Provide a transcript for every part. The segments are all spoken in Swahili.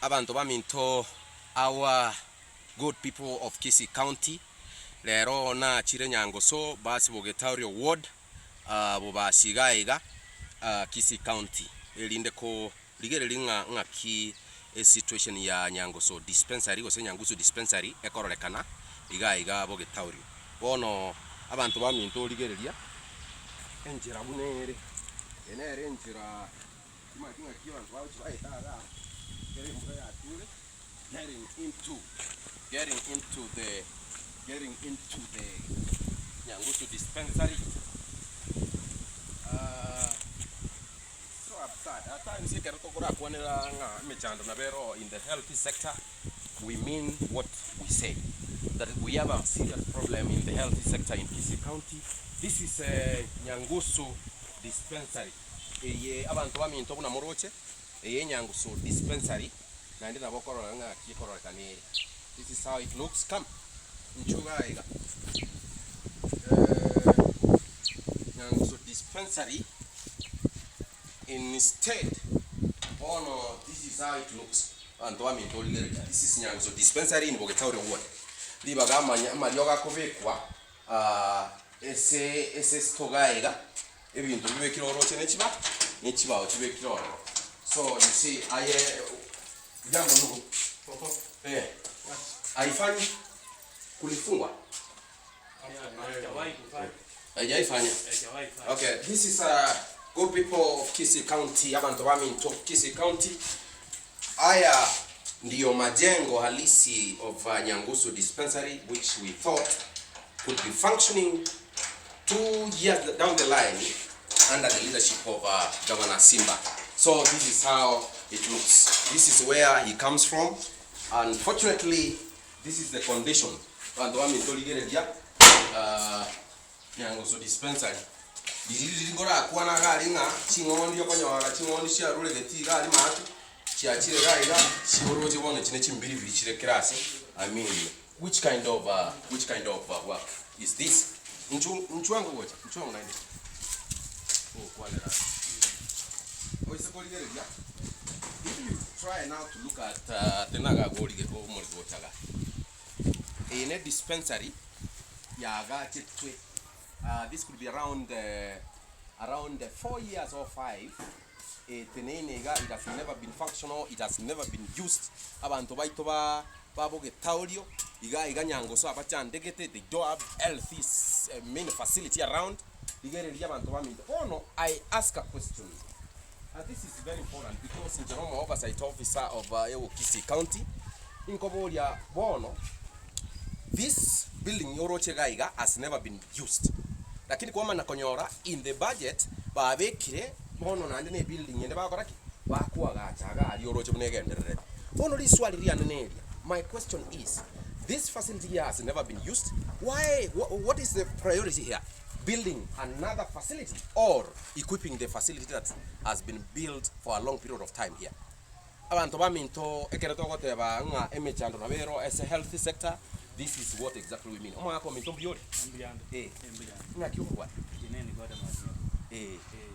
abantu baminto our good people of Kisii County lero na chire Nyangusu basi bogetaurio ward bobasiga Kisii County elinde ko ligerelinga ngaki situation ya Nyangusu dispensary gose Nyangusu dispensary ekororekana iga bogetaurio bono abantu baminto ligerelia enjira bunere enere enjira imakinga kibantu bachibaitaga getting into the Nyangusu dispensary. So upset. At times you get in the health sector. We mean what we say. That we have a serious problem in the health sector in Kisii County. This is a Nyangusu dispensary. Abantu baminto buna moroche. Nyangusu dispensary. This is how it looks. Come. Nyangusu dispensary. Instead, oh no, this is how it looks. This is Nyangusu dispensary in Bogetaurio ward. Libaga marioga kovekwa ese stogaiga ebintu bibekiro roche nechiba ochibekiro. So you see jambo ndugu haifanyi kulifungwa hajaifanya. Okay, this is good people of Kisii County, abantu baminto Kisii County. Aya ndio majengo halisi of Nyangusu dispensary, which we thought could be functioning 2 years down the line under the leadership of Governor Simba. So this is how it looks. This is where he comes from. Unfortunately, this is the condition. And one in Toligeria, Nyangusu dispensary. This is Gora, Quanaringa, Chingon, Yokoya, Chingon, Shia, Ruleti, Matu, Chiachira, Shiro, one, Chinachim, Bivi, Krasi. I mean, which kind of work is this? Nchuango what? Nchuang like this. If you try now to look at in a dispensary, this could be around 4 years or 5. It has never been functional. It has never been used. They don't have health main facility around. Oh no, I ask a question. This is very important because in Jerome Oversight Officer of Kisii County, in Koboria, Bono, this building Yorochegaiga has never been used. Lakini kwa mana konyora in the budget babekire bono nandine building yende bakoraki bakuwa gachaga Yoroche bunegende. Bono liswali ria. My question is, this facility here has never been used. Why? What is the priority here? Building another facility or equipping the facility that has been built for a long period of time here? Abantu baminto ekeretogoteba nga emechando nabero as a health sector. This is what exactly we mean. Omo yako minto biori nga kiungwa jineni goda mazio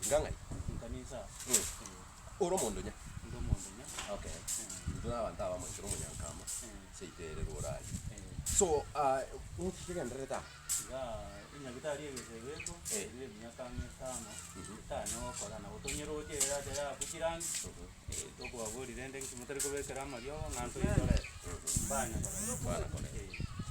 nganga kanisa oro mondo nya okay ndona wantaba mo chiro munyankama seitere rorali. So unkigendereta ina vitali yezebeko ile miaka 5 korana otonyero ya bukirani toko wabori rende kimotari ko bekera mario nanto itore bana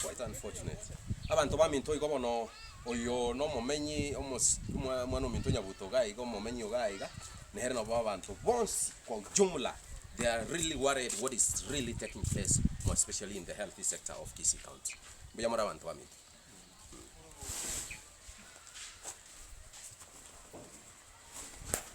quite unfortunate. Abantu baminto iko bono oyo no momenyi almost mwana minto nyabutoga iko momenyi ogaiga nehera no abantu bonsi kwa jumla. They are really worried what is really taking place, more especially in the health sector of Kisii County. Biyamara abantu baminto